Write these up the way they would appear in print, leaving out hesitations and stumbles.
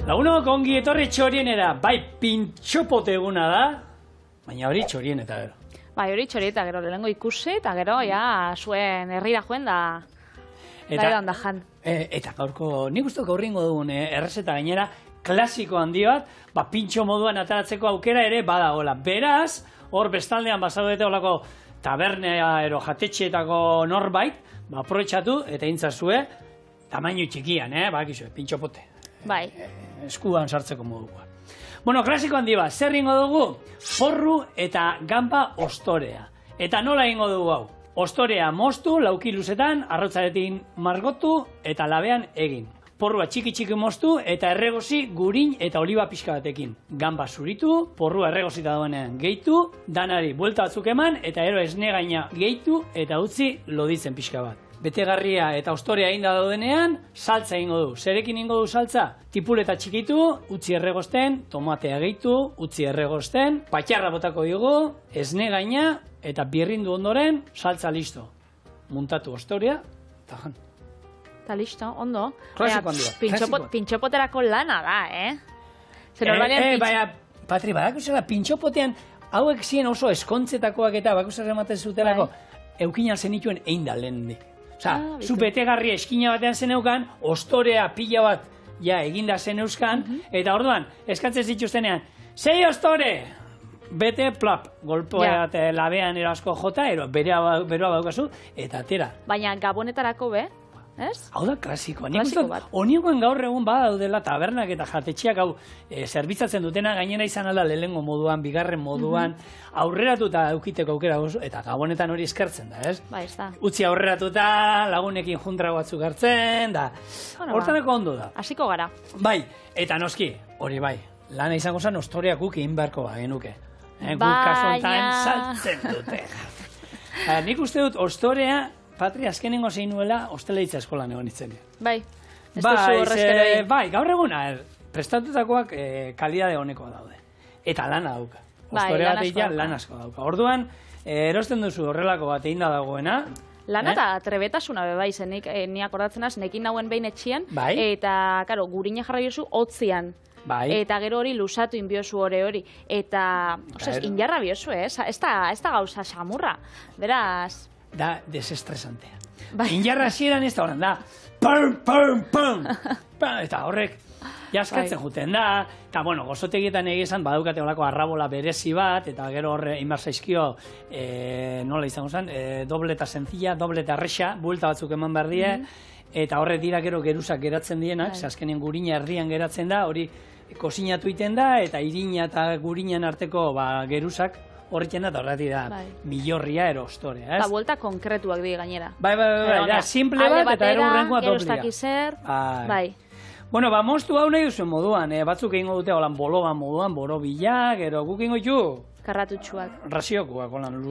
Lagunok ongi etorri txorienera, bai pintxopote eguna da, baina hori txorien eta gero. Bai, hori txori eta gero lehengo ikusi, eta gero, ja, zuen herrira joen da edan da jan. Eta gaurko, nik uste gaurringo dugun errezeta gainera, klasiko handi bat, pintxo moduan ataratzeko aukera ere badagoela. Beraz, hor bestaldean bazaudete olako tabernea ero jatetxeetako norbait, aprobetxatu eta intzazue, tamainu txikian, bakizue, pintxopote. Bai. Eskuan sartzeko modukoa. Bueno, klasiko handi bat, zer ingo dugu? Porru eta gamba ostorea. Eta nola ingo dugu hau? Ostorea moztu, lauki luzetan, arrotzaretin margotu eta labean egin. Porrua txiki moztu eta erregozi gurin eta oliba pixka batekin. Gamba zuritu, porrua erregozita duenean gehitu, danari buelta batzuk eman eta ero esne gaina gehitu eta utzi loditzen pixka bat. Betegarria eta ostorea inda daudenean, saltza ingo du. Zerekin ingo du saltza? Tipuleta txikitu, utzi erregosten, tomatea gehitu, utzi erregosten, patxarra botako dugu, esne gaina eta birrindu ondoren, saltza listo. Muntatu ostorea, eta jan. Eta listo, ondo. Klasiko handia. Pintxopoterako lana da, Baina, Patri, badakusela, pintxopotean, hauek ziren oso eskontzetakoak eta bakusela ematen zutelako, eukin zenituen egin da lehendik. Osa, zu betegarria eskina batean zen eukan, ostorea pila bat ja eginda zen euskan, eta orduan, eskatzen zituztenean, 6 ostore! Bete, plap, golpoa eta labean erasko jota, beroa badaukazu, eta atera. Baina gabonetarako be, ez? Hau da klasikoa. Nik uste honikoen gaur egun badaudela tabernak eta jatetxeak hau zerbitzatzen dutena gainera izan alda lehengo moduan, bigarren moduan, aurreratuta eukiteko aukera eta gabonetan hori eskertzen da, ez? Bai, ez da. Utzi aurreratuta, lagunekin juntra batzuk hartzen, da. Hortanako ondo da. Hasiko gara. Bai, eta noski, hori bai, lana izango zen ostoreak guk egin beharko genuke. Guk kasu honetan saltzen dute. Nik uste dut ostorea, Patri, azkenengo zein nuela, ostelaitza eskolan egon itzen. Bai, ez duzu horrezkeroi. Bai, gaur eguna, prestatutakoak kalidade honekoa daude. Eta lana dauka. Ostorea bat egitea lan asko dauka. Orduan, erosten duzu horrelako bat egin da dagoena. Lana eta trebetasuna bebai zenik, ni akordatzenaz, nekin nauen behin etxian, eta, karo, gurina jarra biozu hotzian. Eta gero hori lusatu inbiozu hori. Eta, injarra biozu, ez da gauza xamurra. Beraz... Da desestresantea. Injarra hasieran ez da horren da. Pum, pum, pum. Eta horrek jaskatzen juten da. Eta bueno, gozotegietan egizan badaukate olako arrabola berezi bat. Eta gero horre inbar zaizkio nola izango zen, doble eta sencilla, doble eta erresa, buelta batzuk eman behar die. Eta horre dira gero geruzak geratzen dienak, azkenen gurina erdian geratzen da, hori kozinatu iten da, eta irina eta gurinan arteko geruzak horretzen da, horretik da, milorria ero ostorea, ez? Eta buelta konkretuak di gainera. Bai, da, simple bat, eta ero urrenkoa doblia. Bai. Bueno, moztu hau nahi duzuen moduan, batzuk egingo dute holan bologan moduan, borobilak, ero guk egingo ditu? Karratutxuak. Raziokoak, holan,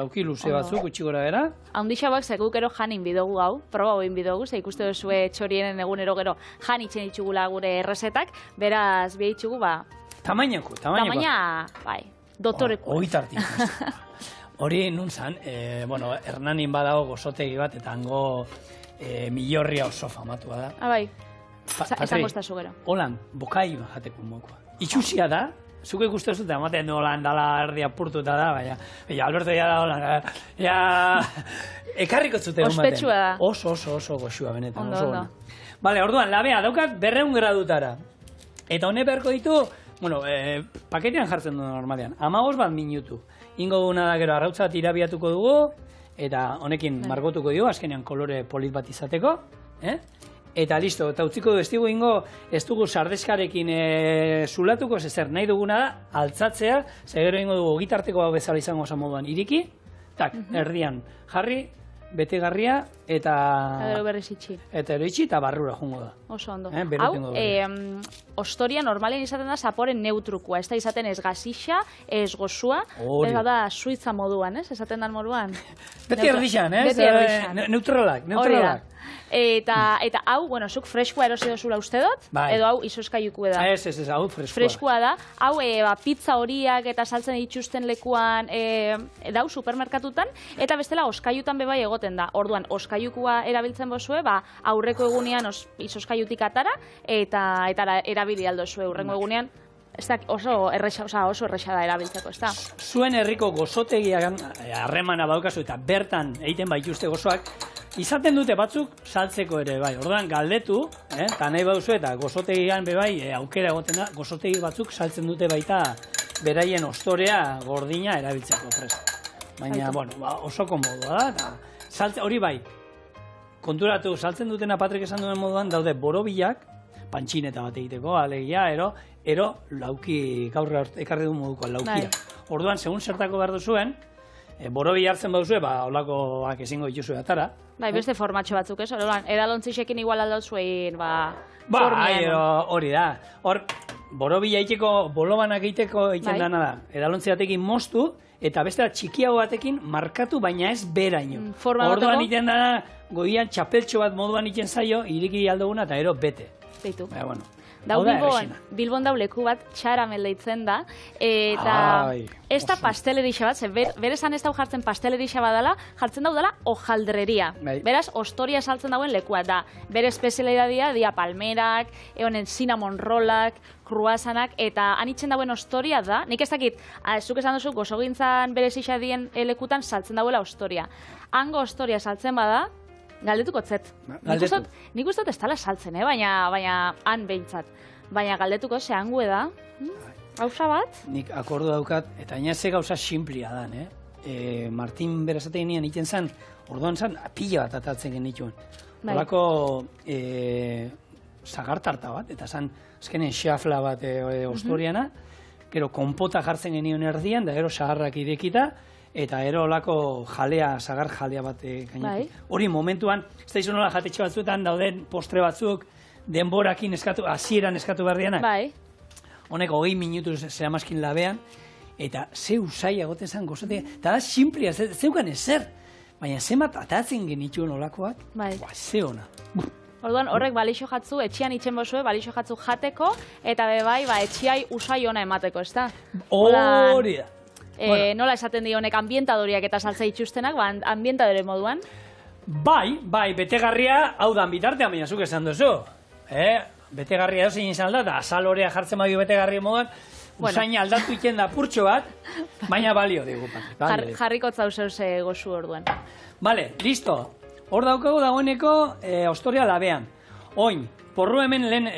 lauki luze batzuk, utxigora era. Haundixabak zeguk ero janin bidogu hau, proba hoin bidogu, ze ikuste duzue txorienen egunero gero jan itxen ditugula gure errezetak, beraz, bia itxugu, Tamainako. Tamaina, bai. Dotoreko. Oitartik. Hori nun zan, Hernanin badago gozotegi bat, eta hango milorria oso famatua da. Bai, esango estazu gero. Holan, bokai jateko mokoa. Itxusia da, zuke ikuste zute, amaten du holan dala erdi apurtuta da, baina Alberto ya da holan, ekarriko zute egun baten. Ospetsua da. Oso goxua benetan. Ondo. Bale, orduan, labea, daukat 200 gradutara. Eta honek beharko ditu, paketean jartzen du normalean, 15 minutu. Ingo duguna da gero arrautza bat irabiatuko dugu, eta honekin margotuko dugu, azkenean kolore polit bat izateko. Eta listo, eta utziko du, ez dugu sardeskarekin zulatuko, zer nahi duguna da, altzatzea, gero ingo dugu gitarteko bezala izango osa moduan iriki, erdian jarri, betegarria, eta... Ero berriz itxi. Eta ero itxi, eta barrura jungo da. Oso ondo. Hau, ostoria normalen izaten da zaporen neutrukua, ez da izaten ez gazixa, ez gozua, ez da suitza moduan, ez? Esaten dan moduan. Beti erdixan, ez? Neutralak. Eta hau, bueno, zuk freskua erosi dozula uste dut, edo hau izoskaiuku da. Ez, hau freskua. Freskua da. Hau, pizza horiak eta saltzen dituzten lekuan dau supermerkatutan, eta bestela oskaiutan bebai egoten da. Orduan, oskaiukua erabiltzen bozue, aurreko egunean izoskaiutik atara, eta erabili aldozue urrengo egunean. Oso erresa da erabiltzeko, ez da? Zuen herriko gozotegiak harremana baukazu eta bertan egiten baituzte gozoak, izaten dute batzuk saltzeko ere, bai. Orduan galdetu, eta nahi bauzu eta gozotegian bebai aukera egoten da, gozotegi batzuk saltzen dute baita beraien ostorea gordina erabiltzeko prest. Baina, bueno, oso komodua da, eta hori bai, konturatu saltzen dutena Patrik esan duen moduan, daude borobilak, pantxineta bat egiteko, alegia, ero lauki gaur ekarri du moduko laukia. Orduan, segun zertako behar duzuen, borobi hartzen baduzu, holakoak ezingo dituzue atara. Bai, beste formatxo batzuk, ez? Edalontzisekin igual aldauzuein, formien. Hori da. Hor, borobi egiteko, bolobanak egiteko egiten dana da. Edalontzi batekin moztu, eta beste txikiago batekin markatu, baina ez beraino. Orduan egiten dana, goian txapeltxo bat moduan egiten zaio, iriki aldoguna eta ero bete. Beitu. Bueno. Dau Bilbon dau leku bat txaramel deitzen da, eta ez da pastelerixa bat, berezan ez dau jartzen pastelerixa bat dela, jartzen dau dela hojaldreria. Beraz, ostoria saltzen dauen lekua da. Bere espezialidadia dia palmerak, egonen cinnamon rollak, kruasanak, eta anitzen dauen ostoria da, nik ez dakit, zuk esan duzu, gozogintzan berezixa dien lekutan saltzen dauela ostoria. Hango ostoria saltzen bada, galdetuko zet. Nik uste dut ez tala saltzen, baina han behintzat. Baina galdetuko ze hangu da. Gauza bat? Nik akordu daukat, eta inaze gauza simplia dan. Martin berazate genien iten zen, orduan zen, pila bat atatzen genituen. Horako zagartarta bat, eta zen, azkenen xafla bat ostoriana, gero konpota jartzen genien erdian, da gero sagarrak idekita, eta ero olako jalea, zagar jalea bat gainetik. Hori momentuan, ez da izo nola jatetxe batzuetan dauden postre batzuk, denborakin eskatu, hasieran eskatu behar dianak. Bai. Honek 20 minutu zeramazkin labean, eta ze usai agoten zen gozote, eta da simplia, zeukan ezer, baina zemat atatzen genituen olakoak, ze ona. Orduan, horrek balixo jatzu, etxian itxen bozue, balixo jatzu jateko, eta bebai, etxiai usai ona emateko, ez da? Hori da. Nola esaten di honek ambientadoriak eta saltza itxustenak, ambientadore moduan? Bai, betegarria hau dan bitartean, baina zuk esan duzu. Betegarria dozein izan da, eta azalorea jartzen badio betegarria moduan, usaina aldatu iten da purtxo bat, baina balio digu. Jarriko zauzeuze gozu orduan. Bale, listo. Hor daukagu dagoeneko ostoria labean. Oin, porru hemen lehen,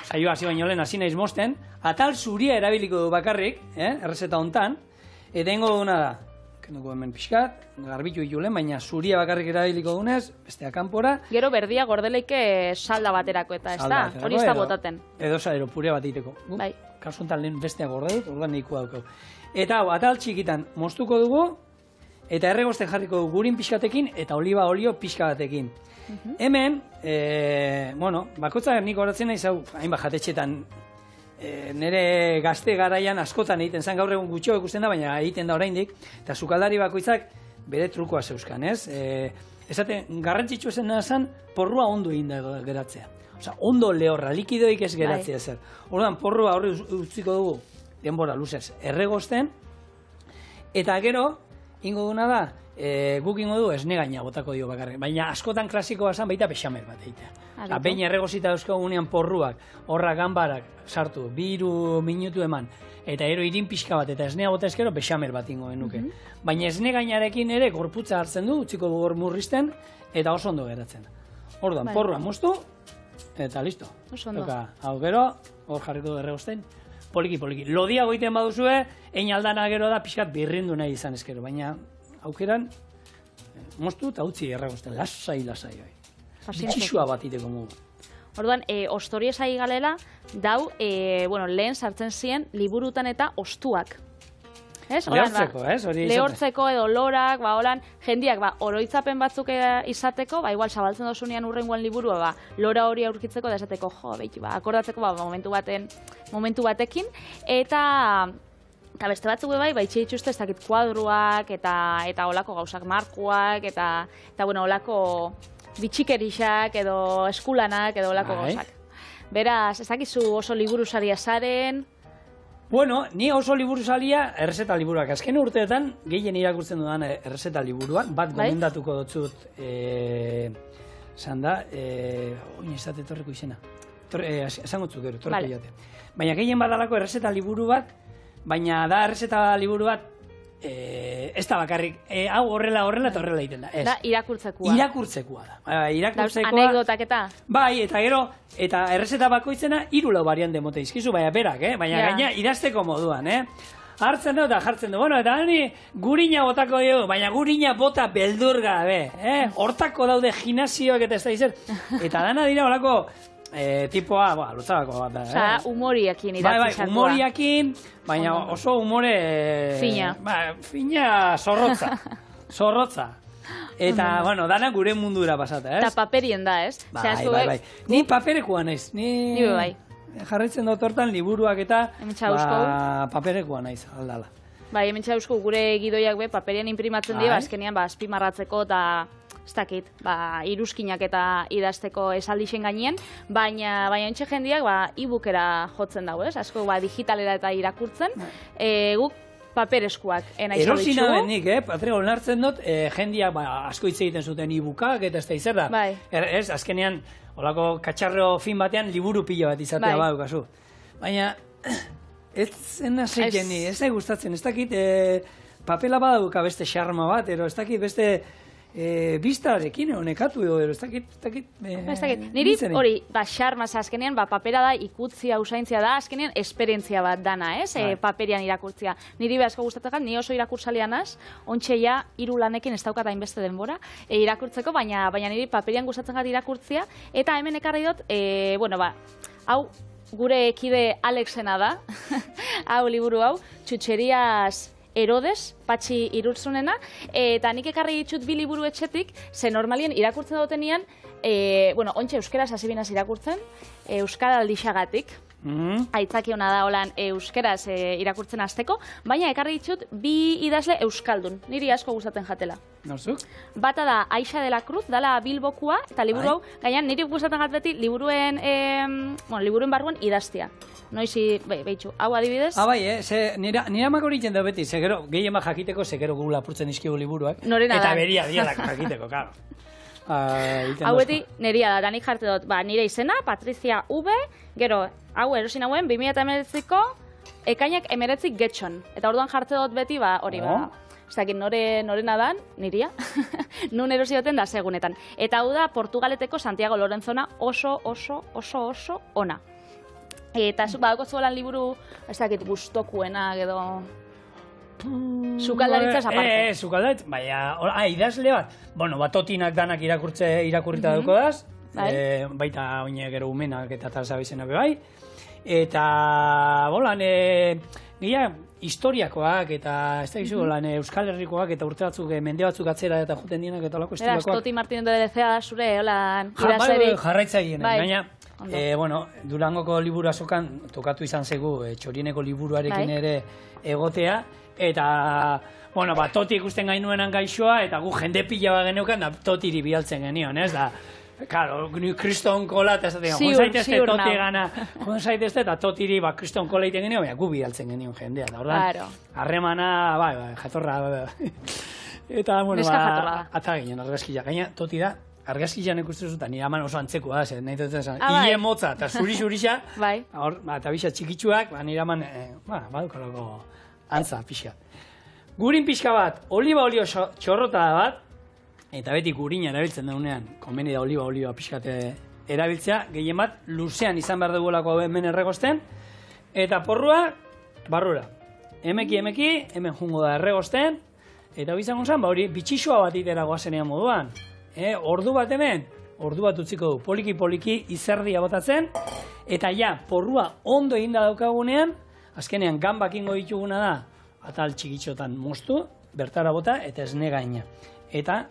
saioa hasi baino lehen hasi naiz mosten, atal zuria erabiliko du bakarrik, errezeta hontan, eta ingo duguna da, kenduko hemen pixkat, garbitu itulen, baina zuria bakarrik erabiliko dunez, bestea kanpora. Gero berdia gordeleike salda baterako eta ez da, hori ez da botaten. Edo salero pure bat iteko. Bai. Kasuntan lehen bestea gorde dut, orduan nahiko daukau. Eta hau, atal txikitan moztuko dugu, eta erregosten jarriko dugu gurin pixkatekin, eta oliba olio pixka batekin. Hemen, bakotzak nik horatzen nahi zau, hainbat jatetxetan, nire gazte garaian askotan egiten zen, gaur egun gutxo ikusten da, baina egiten da oraindik, eta sukaldari bakoitzak bere trukoa zeuzkan, ez? Esaten, garrantzitsu zen zen, porrua ondo egin da geratzea. Osa, ondo lehorra, likidoik ez geratzea zer. Orduan, porrua horri utziko dugu, denbora luzez, erregosten, eta gero, ingo duna da, guk ingo du esne gaina botako dio bakarrik, baina askotan klasikoa zen baita bexamel bat egitea. Behin erregozita dauzkagunean porruak, horra ganbarak sartu, 2 minutu eman, eta ero irin pixka bat, eta esnea bota ezkero bexamel bat ingo genuke. Baina esne gainarekin ere gorputza hartzen du, utziko dugu murrizten, eta oso ondo geratzen. Orduan, porrua moztu, eta listo. Oso ondo. Hau gero, hor jarriko du erregosten, poliki. Lodia goiten baduzue, ein aldana gero da pixkat birrindu nahi izan ezkero, baina aukeran, moztu eta utzi erregosten, lasai. Bitxixua bat iteko mugu. Orduan, ostoria zai galela, dau, lehen sartzen ziren liburutan eta ostuak. Lehortzeko, ez? Lehortzeko edo lorak, jendiak, oroitzapen batzuk izateko, igual zabaltzen dozunean urrengoan liburua, lora hori aurkitzeko, da esateko, akordatzeko, momentu batekin, eta beste batzuk bai, itxe dituzte ez dakit kuadruak, eta olako gauzak markuak, eta olako bitxikerixak edo eskulanak edo olako gozak. Beraz, ez dakizu oso liburuzaria zaren... Bueno, ni oso liburuzaria errezeta liburuak. Azken urteetan, gehien irakurtzen dudan errezeta liburuak, bat gomendatuko dotzut, zan da, oin ez dut etorreko izena. Esan gotzuk gero, torreko jate. Baina gehien badalako errezeta liburu bat, baina da errezeta liburu bat, ez da bakarrik, hau horrela eta horrela egiten da. Da, irakurtzekua. Irakurtzekua da. Anekdotak eta? Bai, eta gero, eta errezeta bakoitzena 3 variante mote izkizu, baina berak, baina gaina idazteko moduan, hartzen du eta jartzen du. Bueno, eta hani gurina botako dugu, baina gurina bota beldur gabe, hortako daude gimnasioak eta ez da izan. Eta dana dira holako, tipoa, lutzabako bat da. Osa, humoriakin idatzizakoa. Bai, humoriakin, baina oso humore... Fina. Fina zorrotza. Zorrotza. Eta, bueno, dana gure mundura pasata, ez? Eta paperien da, ez? Bai. Ni paperekoa naiz. Ni bai. Jarraitzen dut hortan liburuak eta paperekoa naiz, aldala. Bai, hemen txauzko gure gidoiak be, paperian imprimatzen dira, azkenean azpimarratzeko eta... ez dakit, iruzkinak eta idazteko esaldixen gainien, baina ontxe jendiak e-bookera jotzen dago, ez? Asko digitalera eta irakurtzen, guk papereskuak enaiz hau ditxugu. Erosina benik, Patria, onartzen dut, jendiak asko hitz egiten zuten e-bookak eta ez da izerda. Bai. Ez, azkenean, holako katxarro fin batean liburu pila bat izatea badukazu. Baina, ez zena zeiken ni, ez da gustatzen, ez dakit, papela baduka beste xarma bat, ez dakit beste... biztarekin honekatu edo, ez dakit... Niri hori, xarmaz azkenean, papera da, ikutzi hausaintzia da, azkenean esperientzia bat dana, ez? Paperian irakurtzia. Niri asko gustatzen, ni oso irakurtzalean az, ontxeia 3 lanekin ez daukat hainbeste denbora irakurtzeko, baina niri paperian gustatzen gara irakurtzia, eta hemen ekarri dut, hau gure kide Alexena da, hau liburu hau, Txutxeriaz Herodes, Patxi Irurtzunena, eta nik ekarri ditut 2 liburu etxetik, ze normalien irakurtzen dutenean, ontxe euskeraz hasibinaz irakurtzen, euskara aldixagatik, aitzaki hona da holan euskeraz irakurtzen hasteko, baina ekarri ditut 2 idazle euskaldun, niri asko gustatzen jatela. Norzuk? Bata da Aixa de la Cruz, dala Bilbokua, eta liburu hau, gainan niri gustatzen jateti liburuen barruan idaztia. Noizi, behitxu, hau adibidez? Bai, nire amak hori iten da beti, segero, gehien bat jakiteko, segero gu lapurtzen izkigu liburuak. Norena da. Eta beria dialak jakiteko, karo. Hau beti, neria da, danik jarte dut, nire izena, Patricia V, gero, hau erosin hauen, 2019ko, ekainak 19 getxon. Eta orduan jarte dut beti, hori ez dakit norena dan, niria, nun erosi duten da segunetan. Eta hau da, Portugaleteko Santiago Lorenzona oso ona. Eta badako zuelan liburu, ez dakit, gustokuena, edo... Sukaldaritzaz aparte. Sukaldaritz, baina, idazle bat. Bueno, totinak danak irakurrita dauko daz, baita oine gero umenak eta talzabizenak bai. Eta, bolan, historiakoak eta, ez da gizu, Euskal Herrikoak eta urte batzuk, mende batzuk atzera eta juten dienak eta olako estilakoak. Beraz, Toti Martínez de Lecea da zure, holan, idazlerik. Jarraitza egin, baina, Durangoko liburu azokan tokatu izan zegu Txorieneko liburuarekin ere egotea, eta, Toti ikusten gainuenan gaixoa, eta gu jende pila bat geneukan, da Totiri bialtzen genion, ez da, claro, kriston kola, eta ez da, joan zaitezte Toti gana, joan zaitezte, eta Totiri kriston kola iten genion, baina gu bialtzen genion jendea, da, ordan, harremana, jatorra, eta, ata ginen, argazkila, gaina Toti da, argazkilean ikusten zuta, nire aman oso antzekoa da, nahi dut esan, hile motza eta zuri-zurixa, eta bisa txikitsuak, nire aman, badukalako antza pixka. Gurin pixka bat, oliba olio txorrota bat, eta beti gurina erabiltzen daunean, konbeni da oliba pixkate erabiltzea, gehien bat, luzean izan behar dugulako hemen erregosten, eta porrua, barrura. Emeki, hemen jungo da erregosten, eta bizango zen, hori bitxixua bat itera goazenean moduan. Ordu bat hemen, ordu bat utziko du, poliki izerdia botatzen, eta porrua ondo eginda daukagunean, azkenean gambak ingo dituguna da, atal txikitxotan moztu, bertara bota, eta esne gaina. Eta,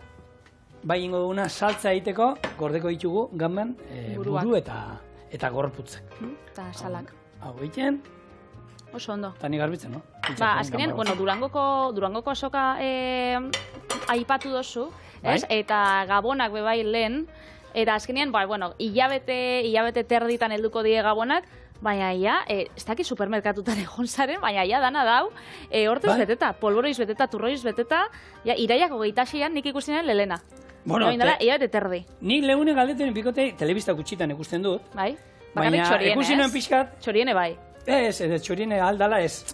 bai ingo duguna, saltza egiteko, gordeko ditugu gamban, buru eta gorputzek. Eta salak. Hau egiten, Oso ondo. Eta nik garbitzen, no? Azkenean, Durangoko azoka aipatu dozu, ez? Eta Gabonak bebai lehen, eta azkenean, hilabete terditan helduko die Gabonak, baina ez dakit supermerkatutan egon zaren, baina dana dau, hortez beteta, polboroiz beteta, turroiz beteta, iraiak 26an nik ikusten lelena. Bueno, hilabete terdi. Nik lehune galdeten bikote telebista gutxitan ikusten dut. Bai, bakarrik txoriene, ikusi nuen pixkat. Txoriene bai. Ez, txoriene aldala ez.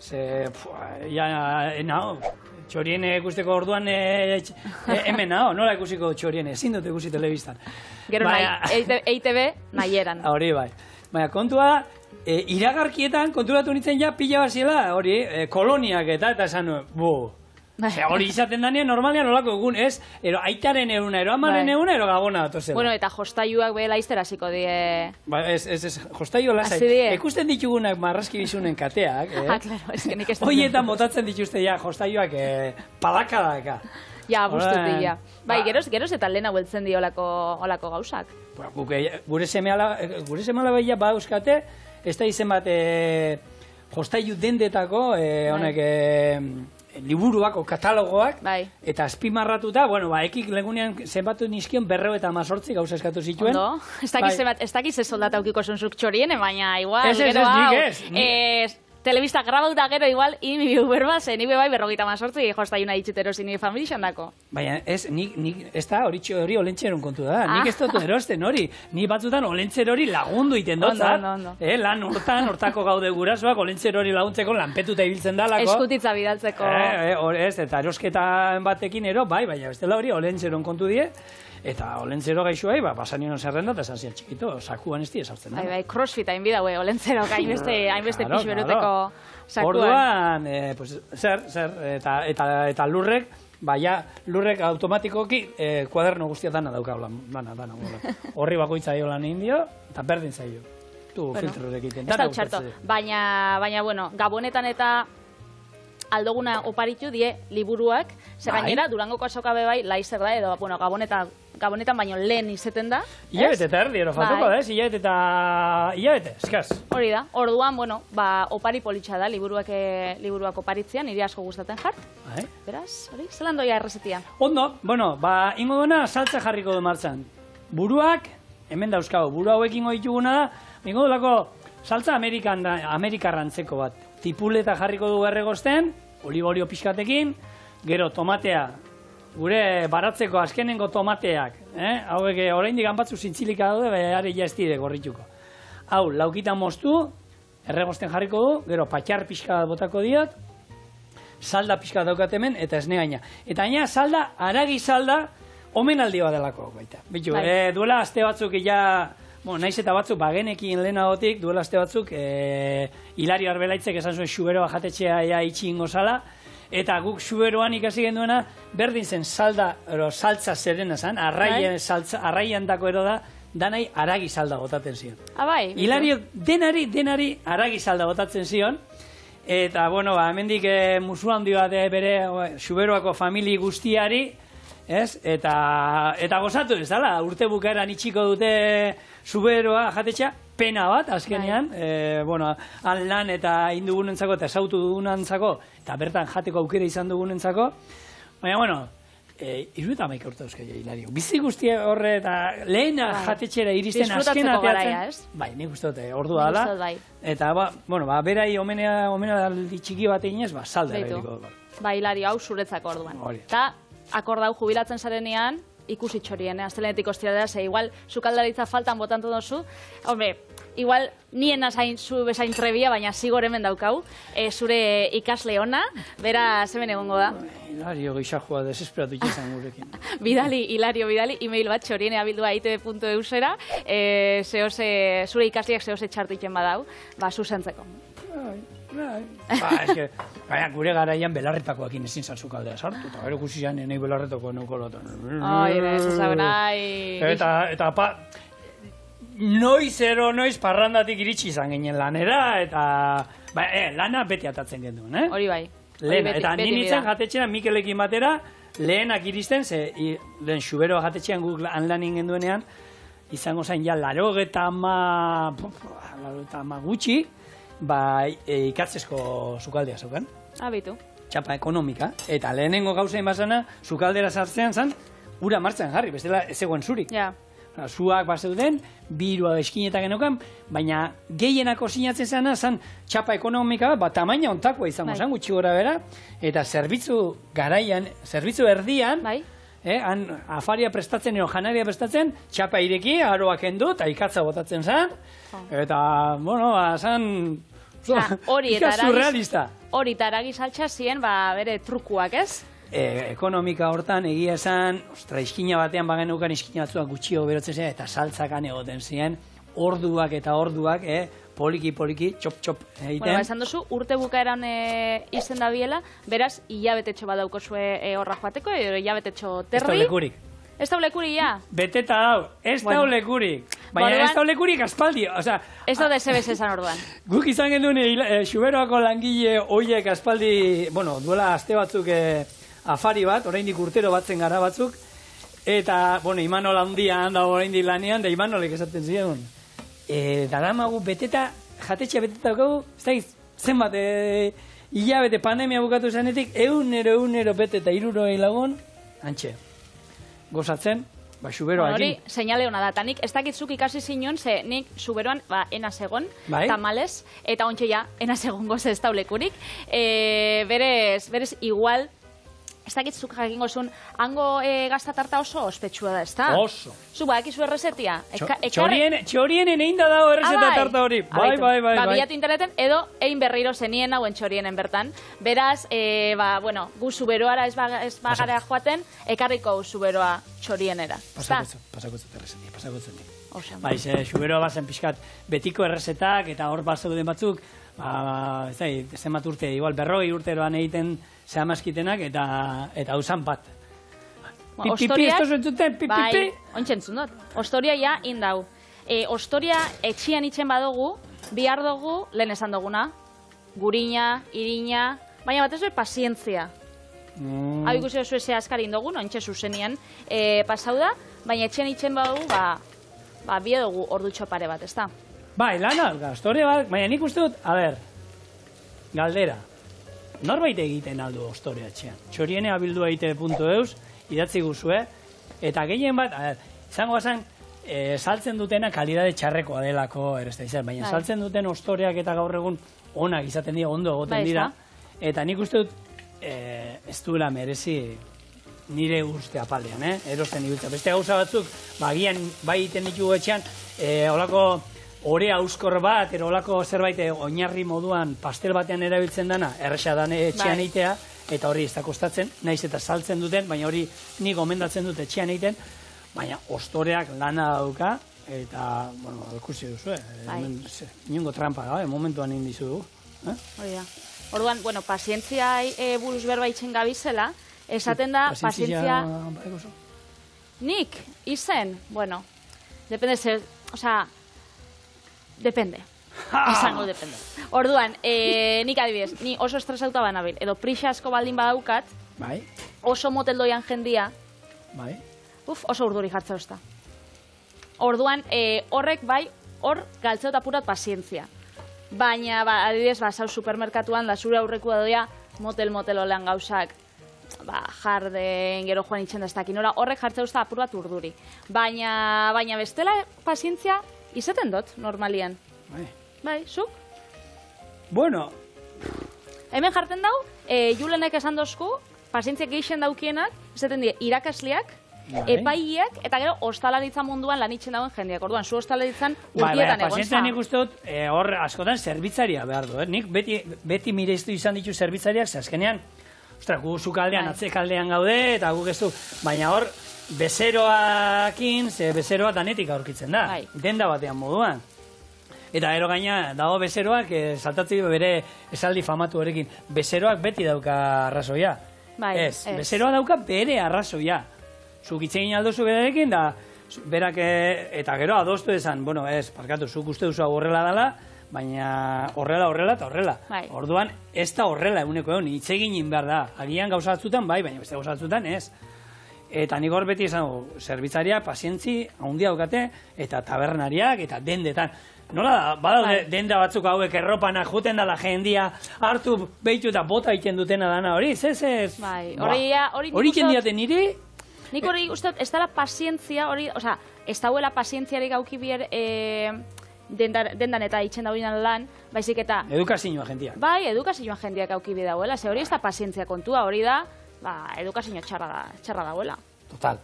Txoriene ikusteko orduan hemen nola ikusiko txoriene, ezin dut ikusi telebistan. Gero EITB nahieran. Hori bai. Baina kontua, iragarkietan konturatu nintzen pila baziela, hori, koloniak eta esan nuen, hori izaten danean, normalean olako egun, ez? Aitaren eguna, amaren eguna, Gabona datozela. Bueno, eta jostaiuak behe laiztera ziko die... Ez, jostaiu lasai. Ikusten ditugunak marrazki bizunen kateak, claro, ez que nik ez... Hoietan botatzen dituzte jostaiuak palakadaka. Buztut dira. Bai, geroz eta lehen haueltzen di olako gauzak. Gure seme-ala behia ba euskate, ez da izen bat jostaiu dendetako, honek... liburuak, katalogoak, eta azpimarratuta, ekik legunean zenbatu nizkion 218 gauza eskatu zituen. Ondo, ez dakiz ez soldata aukiko zonzuk txoriene, baina igual, gero hau, telebista grabauta gero igual, imi berba, zen ibe bai 218 jostaiuna ditxutero zini familixan dako. Baina ez, ez da hori olentxeron kontu da, nik ez dut erosten hori, ni batzutan olentxer hori lagundu iten dotzat, lan hortako gaude gurasoak olentxer hori laguntzeko lanpetuta ibiltzen dalako. Eskutitza bidaltzeko. Ez, eta erosketan batekin baina bestela hori olentxeron kontu die, eta olentzero gaixoai, basaniono zerrenda, eta esan zian txikito, sakuan ez esartzen. Bai, crossfit hain bida, olentzero, hainbeste pixu beroteko sakuan. Orduan, eta lurrek, lurrek automatikoki kuaderno guztia dana dauka, dana. Horri bakoitza dio lan indio, eta berdin zaio. Tu filtrurik iten. Ez da txarto, baina, Gabonetan eta aldoguna oparitu die liburuak, zer gainera, Durangoko azoka bai, laizer da, edo, Gabonetan baino lehen izeten da. Ilabete eta erdi, erofatuko da, ilabete, eskaz. Hori da, orduan, opari politxa da, liburuak oparitzean, niri asko gustatzen jart. Beraz, hori, zelan doia errezetia? Ondo, ingo duena saltza jarriko du martzan. Buruak, hemen dauzkago, buru hauek ingo dituguna da, ingo duelako saltza amerikarrantzeko bat. Tipuleta jarriko du erregosten, oliborio pixkatekin, gero tomatea, gure baratzeko azkenengo tomateak, hauek oraindik batzu zintzilika daude, baina are ja ez dire gorrituko. Hau, laukitan moztu, erregosten jarriko du, gero patxar pixka botako diot, salda pixka daukat hemen, eta esne gaina. Eta gaina salda, haragi salda, omenaldi bat delako baita. Bitu, duela aste batzuk naiz eta batzuk bagenekin lehenagotik, duela aste batzuk, Hilario Arbelaitzek esan zuen xuberoa jatetxea itxi ingo zala, eta guk xuberoan ikasi genduena, berdin zen saltza zerena zen, arraian dako ero da, danai haragi salda botatzen zion. Hilario denari haragi salda botatzen zion, eta, hemendik musu handi bat bere xuberoako famili guztiari, eta gozatu ez dala, urte bukaeran itxiko dute zuberoa jatetxa, pena bat, azkenean, han lan eta indugunentzako eta esautu dugunentzako, eta bertan jateko aukera izan dugunentzako, baina, irueta maika urte euskal Hilario. Bizi guztia horre eta lehena jatetxera iristen azken ateatzen. Bai, nik uste dute, ordua dala. Eta, berai omenaldi txiki bat eginez, salda eragiko. Ba, Hilario, hau zuretzako orduan. Eta, akordau jubilatzen zarenean, ikusi txorien, astelenetik ostira ze igual sukaldaritza faltan botantu dozu, igual nien azain zu bezain trebia, baina zigor hemen daukau, zure ikasle ona, bera zemen egongo da. Hilario geixajua desesperatu ikizan gurekin. Hilario, bidali, email bat txoriene abildua itv.eusera, zure ikasleak zehose txartu iken badau, zuzentzeko. Baina gure garaian belarretakoakin ezin zan zukaldea sartu, eta gero kusi zan nahi belarretako nuko lotan. Eta noiz parrandatik iritsi izan ginen lanera, eta lana beti atatzen genduen, Hori bai. Eta ninitzen jatetxean Mikelekin batera, lehenak iristen, lehen xuberoa jatetxean guk lan ingenduenean, izango zain ja 80 gutxi, ikatzezko sukaldea zeukan. Abitu. Txapa ekonomika. Eta lehenengo gauzain bazana, sukaldera sartzean zan, ura martxan jarri, bestela ez zegoen zurik. Zuak bazeuden, birua eskineta genokan, baina gehienako sinatzen zana zan txapa ekonomika, tamaina ontakoa izango zan, gutxi gora bera, eta zerbitzu garaian, zerbitzu erdian, afaria prestatzen, janaria prestatzen, txapa ireki, aroak kendu, eta ikatza botatzen zan, eta, bueno, zan, surrealista. Hori eta eragiz altxa ziren, bere trukuak, ez? Ekonomika hortan egia esan, iskina batean bagenukan iskina batzuak gutxio berotzen ziren, eta saltzakan egoten ziren, orduak eta orduak, poliki, txop egiten. Bueno, esan duzu, urte bukaeran izen da biela, beraz, hilabetetxo bat daukosue horra joateko, hilabetetxo terri. Ez da lekurik. Ez da lekurik, ja? Beteta dau, ez da lekurik. Baina ez da lekurik aspaldi, oza... Ez da DSBS esan orduan. Guk izan genduen, Xuberoako langile hoiek aspaldi, bueno, duela aste batzuk afari bat, oraindik urtero batzen gara batzuk, eta, bueno, Imanol handian da oraindik lanean, da Imanolek esaten ziren. Daramagu beteta, jatetxea beteta dugu, ez da zenbat, hilabete pandemia bukatu zanetik, eunero beteta 60 lagun, antxe, gozatzen, Xuberoakin. Hori, seinale hona da, eta nik ez dakitzuk ikasi zinuen, ze nik Xuberoan enaz egon, tamales, eta ontxe ja, enaz egon goze ez daulekurik, berez igual, ez dakitzuk jakingo zuen, hango gaztatarta oso ospetsua da, ez da? Oso. Zu bakizu errezetia? Txorienen egin da dago errezeta tarta hori. Bai. Bilatu interneten, edo egin berriro zenien hauen txorienen bertan. Beraz, gu Xuberoara ez bagara joaten, ekarriko Xuberoa txorienera. Pasakotzut errezetia. Bai, Xuberoa bazen pixkat betiko errezetak, eta hor bazeuden batzuk, ez da, zenbat urte, igual 40 urteroan egiten zehamazkitenak, eta hausan bat. Pipi, esto zentzuten, pipi. Bai, ontsentzun dut. Ostoria ja indau. Ostoria etxian itzen badugu, bihar dugu, lehen esan duguna, gurina, irina, baina batez pazientzia. Hau ikusi oso eze askarin dugu, ontxe zuzenian pasau da, baina etxian itzen badugu, bia dugu ordutxo pare bat, ez da? Bai, lana, ostoria bat, baina nik uste dut, galdera. Norbait egiten aldu ostoria etxean. Txoriene abildua egite.eus, idatzi guzue, eta gehien bat, izango bazan, saltzen dutena kalidade txarrekoa delako, baina saltzen duten ostoreak eta gaur egun onak izaten dira, ondo egoten dira, eta nik uste dut, ez duela merezi nire uste apalean, erosten ibiltza. Beste gauza batzuk, bagian bai egiten ditugu etxean, holako orea euskor bat, olako zerbait oinarri moduan pastel batean erabiltzen dana, erresa dan etxean eitea, eta hori ez da kostatzen, naiz eta saltzen duten, baina hori ni gomendatzen dut etxean eiten, baina ostoreak lana dauka, eta, bueno, ikusi duzu, inongo trampa da, momentuan indizu dugu. Hori da. Orduan, bueno, pazientzia buruz berba itzen gabizela, esaten da, pazientzia... Nik, izen, bueno, depende zer, osea, depende. Esango depende. Orduan, nik adibidez, ni oso estresauta banabil, edo prixa asko baldin badaukat, oso moteldoian jendia, oso urduri jartza usta. Orduan, horrek bai, hor galtzeo eta purat pazientzia. Baina, adibidez, zau supermerkatuan, da zure aurreku da doia, motel olean gauzak, jarden, gero joan itxen daztakin, horrek jartza usta apur bat urduri. Baina bestela pazientzia, izaten dut, normalian. Bai, zuk? Bueno. Hemen jarten dau, Julenek esan dozku, pazientziak geixen daukienak, izaten dira, irakasleak, epaileak, eta gero ostalaritza munduan lanitzen dauen jendeak. Orduan, zu ostalaritzan urtietan egon. Pazientzia nik uste dut, hor askotan zerbitzaria behar du. Nik beti mireiztu izan ditu zerbitzariak, ze azkenean, gu zukaldean, atzekaldean gaude, eta guk ez du, baina hor, bezeroakin, ze bezeroa danetik aurkitzen da, denda batean moduan. Eta ero gaina, dago bezeroak, saltatzi bere esaldi famatu horrekin, bezeroak beti dauka arrazoia. Ez, bezeroa dauka bere arrazoia. Zuk itzegin aldozu berarekin, da, berak, eta gero adostu esan, bueno, ez, parkatu, zuk uste duzu horrela dela, baina horrela eta horrela. Orduan, ez da horrela eguneko egun, itzegin behar da. Agian gauza batzutan, bai, baina beste gauza batzutan, ez. Eta nik hor beti izan, zerbitzariak, pazientzi, handia daukate, eta tabernariak, eta dendetan. Nola, badaude denda batzuk hauek erropanak juten dala jendia, hartu behitu eta bota egiten dutena dana hori, ez. Bai, hori jendiaten niri? Nik hori guztat, ez dala pazientzia, oza, ez dauela pazientziarik auki bier dendan eta itxen dauinan lan, baizik eta... Edukazioa jendia. Bai, edukazioa jendiak auki bi dauela, ze hori ez da pazientzia kontua, hori da, edukazioa txarra dauela. Total.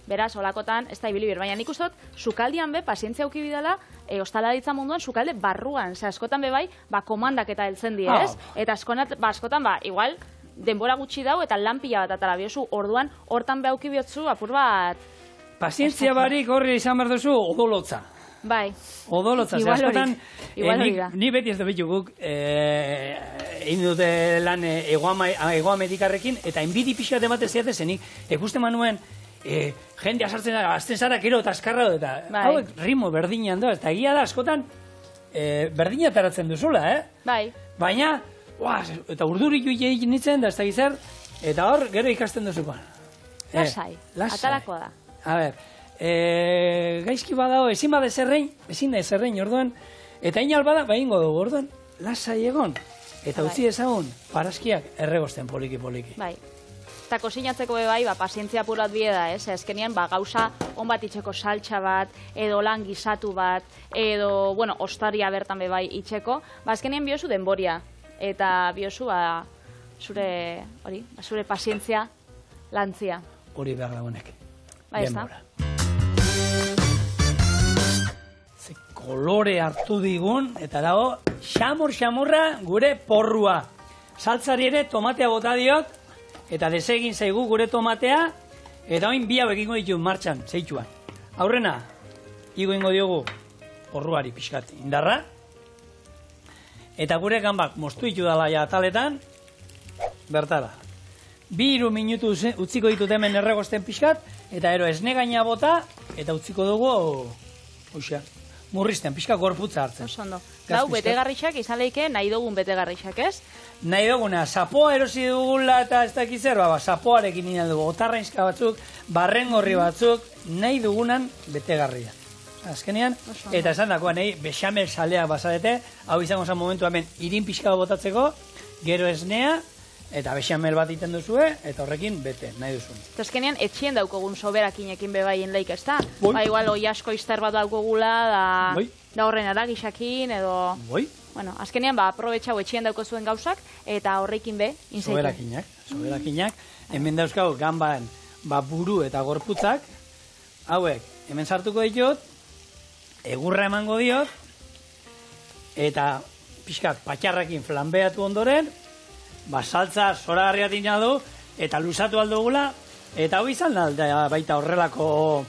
Beraz, olakotan, ez da ibili bir, baina nik ustot, sukaldian be, pazientzia auki bidala, ostalaritza munduan, sukalde barruan, ze askotan be bai, komandak eta heltzen die, ez? Eta askotan, igual, denbora gutxi dau, eta lan pila bat atara biozu, orduan, hortan be auki biotzu, apur bat... Pazientzia barik horri izan behar duzu, odolotza. Bai. Odolotza, ze askotan, ni beti ez da bitu guk, egin dute lan egoa medikarrekin, eta enbidi pixat emate zeate zenik, ikusten manuen, jendea sartzen da, azten zara, gero eta askarra dut, eta hauek ritmo berdinean da, eta egia da askotan berdina taratzen duzula, Bai. Baina, eta urduri egin nintzen, da ez da gizar, eta hor, gero ikasten duzukoan. Lasai, atalako da. A ber, gaizki badao, ezin da ezerrein, orduan, eta inal bada, ingo dugu, orduan, lasai egon, eta utzi ezagun, parazkiak erregosten poliki. Bai. Eta kosinatzeko bai, pazientzia purat bide da, ez? Ezkenean, gauza on bat itxeko saltxa bat, edo lan gizatu bat, edo, ostaria bertan be bai itxeko, ezkenean biozu denboria, eta biozu, zure pazientzia lantzia. Hori behar dagoenek. Bai, ez da. Ze kolore hartu digun, eta dago, xamurra gure porrua. Saltzari ere tomatea bota diot, eta desegin zaigu gure tomatea, eta oin bi hauek ingo ditu martxan, zeituan. Aurrena, ingo diogu porruari pixkat indarra, eta gure gambak moztu ditu dala ja ataletan, bertara. 2-3 minutu utziko ditut hemen erregosten pixkat, eta ero esne gaina bota, eta utziko dugu, murrizten, pixka gorputza hartzen. Osondo. Gau, betegarrixak izan lehike nahi dugun betegarrixak, ez? Nahi duguna, sapoa erosi dugula eta ez dakiz zer, sapoarekin nina dugu, otarrainzka batzuk, barrengorri batzuk, nahi dugunan betegarria. Azkenean, eta esan dakoa, nahi bexamel saleak bazadete, hau izango zen momentu hemen irin pixka botatzeko, gero esnea, eta bexamel bat iten duzue, eta horrekin bete, nahi duzun. Eta azkenean, etxien daukogun soberakinekin bebaien leik, ez da? Ba, igual, oi asko izter bat daukogula, da horren aragixakin, edo... Boi. Bueno, azkenean, aprobetxau etxien dauko zuen gauzak, eta horrekin be, inzeitu. Soberakinak. Hemen dauzkau, ganban, buru eta gorputzak, hauek, hemen sartuko ditut, egurra emango diot, eta pixkat patxarrakin flanbeatu ondoren, saltza zoragarria tina du, eta luzatu aldugula, eta hau izan da baita horrelako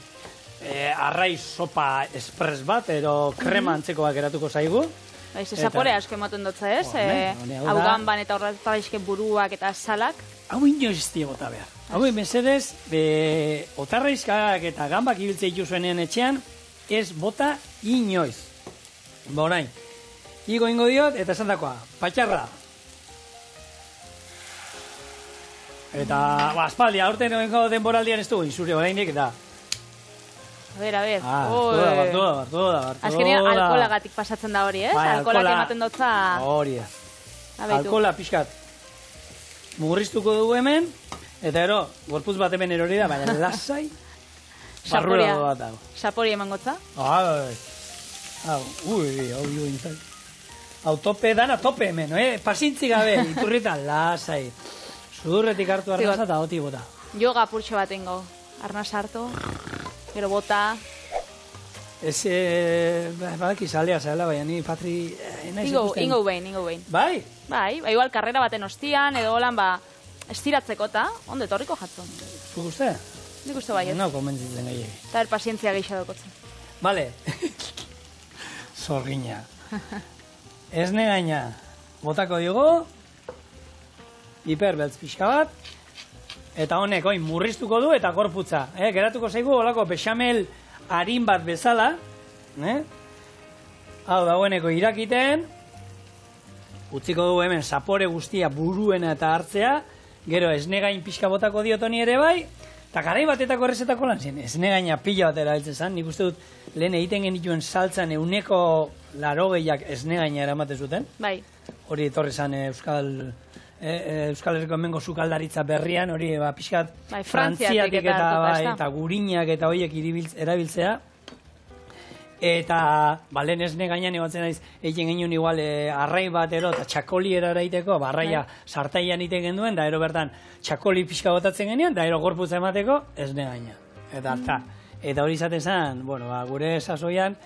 arraiz sopa espres bat, ero krema antzekoak eratuko zaigu. Zapore asko ematen dutza ez, hau ganban eta horretaraizke buruak eta salak. Hau inoiz ez bota behar. Hau mesedez, otarraizkak eta gambak ibiltze ituzuenean etxean, ez bota inoiz. Ba orain, ingo diot, eta esan dakoa, patxarra. Eta, aspaldi, aurten denboraldian ez dugu, inzure oraindik, eta... A ver. Bartu da. Azkenean, alkoholagatik pasatzen da hori, ez? Alkoholak ematen dutza... Hori da. Alkohola pixkat mugurriztuko dugu hemen, eta ero, gorputz bat hemen erori da, baina lasai, barrura bat dago. Sapori eman gotza? Hau tope dana, tope hemen, pasintzi gabe, iturritan, lasai. Sudurretik hartu arnaza eta hoti bota. Yoga purtxo bat ingo, arnaz hartu, gero bota. Ez, badaki salea, baina ni Patri... Ingo behin. Bai? Bai, igual karrera baten ostian, edo holan estiratzeko eta, onde torriko jatzen. Zuk uste? Nik uste baiet. No, konbentzitzen gehiagin. Eta pazientzia gehiago dokotzen. Bale. Zorgina. Esne gaina. Botako digo. Hiperbeltz pixka bat. Eta honek, oin, murriztuko du eta gorputza. Geratuko zaigu, holako bexamel harin bat bezala. Hau, dagoeneko irakiten. Utziko dugu hemen zapore guztia buruena eta hartzea. Gero esne gain pixka botako diotoni ere bai. Eta garai batetako errezetako lan zen, esne gaina pila bat erabiltzen zen, nik uste dut lehen egiten genituen saltzan 180 esne gaina eramaten zuten. Bai. Hori etorri zen Euskal Herriko hemengo sukaldaritza berrian, hori pixkat frantziatik eta gurinak eta horiek erabiltzea. Eta lehen esne gainean egotzen naiz, egin genuen igual arrai bat eta txakoli eraiteko, arraia sartaian iten genuen, da ero bertan txakoli pixka botatzen genuen, da ero gorputza emateko esne gaina. Eta hori izaten zen, gure sasoian,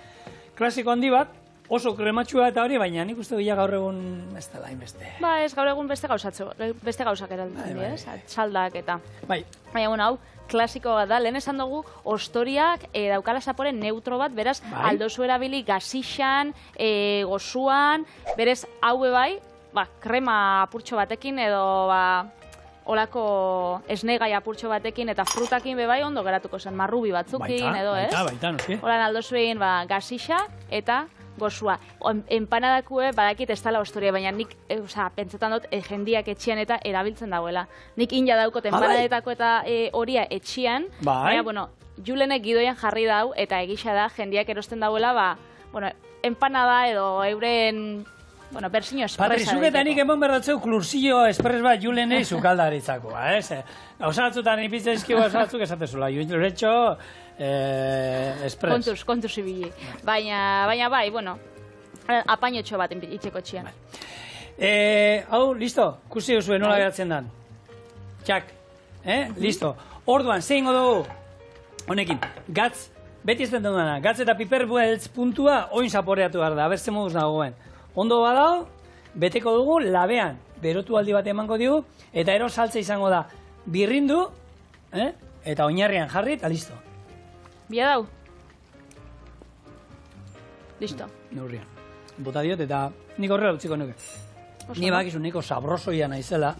klasiko handi bat, oso krematxua eta hori, baina nik uste bila gaur egun ez dela inbeste. Ez gaur egun beste gauzak eralditzen dira, txaldak eta. Baina, hau, klasiko bat da, lehen esan dugu, ostoriak daukala zapore neutro bat, beraz, aldozu erabili gazixan, gozuan, berez, haue bai, krema apurtxo batekin edo, olako esnegai apurtxo batekin eta frutakin bebai ondo geratuko zen, marrubi batzukin edo, ez? Baita, noski. Horan aldozu egin, gazixa eta gozua. Empanadakue badakit ez dala ostoria, baina nik pentsetan dut jendiak etxian eta erabiltzen dagoela. Nik inja daukot empanadetako eta horia etxian, baina, julenek gidoian jarri dau eta egisa da jendiak erosten dagoela, empanada edo euren bersiño espresa. Patri, zuketan nik emon berdatzeu klurzillo espres bat julenei zukaldaritzako, Osaratzutan ipitzen izkigu osaratzuk esatezula, juletxo espres. Kontuz ibili. Baina bai, apainotxo bat itxeko txian. Hau, listo, kusi duzue nola geratzen dan. Txak, listo. Orduan, zein dugu, honekin, gatz, beti ez den dudana, gatz eta piper bueltz puntua oin zaporeatu behar da, abertzen moduz nagoen. Ondo badao, beteko dugu, labean, berotu aldi bat emango digu, eta ero saltza izango da, birrindu, eta oinarrian jarri, eta listo. Bia dau? Listo. Neurrian. Bota diot, eta nik horrela utziko nuke. Ni bakizu niko sabrosoia naizela.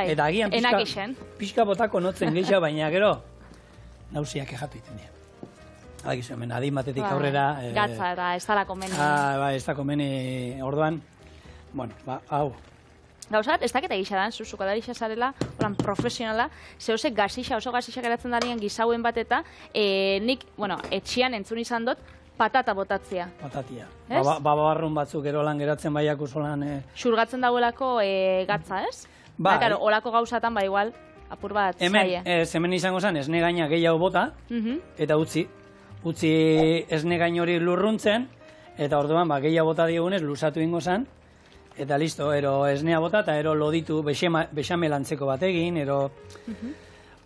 Eta agian pixka botako notzen gehiago, baina gero, nausiak ejatu iten dira. Bakizu, hemen adin batetik aurrera. Gatza eta ez dala komeni. Ez da komeni orduan. Hau. Gauzat, ez daketa gisa dan, zuzukadarixa zarela, oran profesionala, zehose oso gazixa geratzen darien gizauen bat eta nik, etxian entzun izan dut, patata botatzea. Patatia. Babarrun batzuk erolan geratzen baiak usolan. Xurgatzen dagoelako gatza, ez? Karo, olako gauzatan, igual, apur bat zaie. Hemen izango zen, esne gaina gehiago bota, eta utzi esne gain hori lurruntzen, eta orduan, gehiago bota diogunez, luzatu ingo zen, eta listo, ero esnea bota, eta ero loditu bexamelantzeko bat egin, ero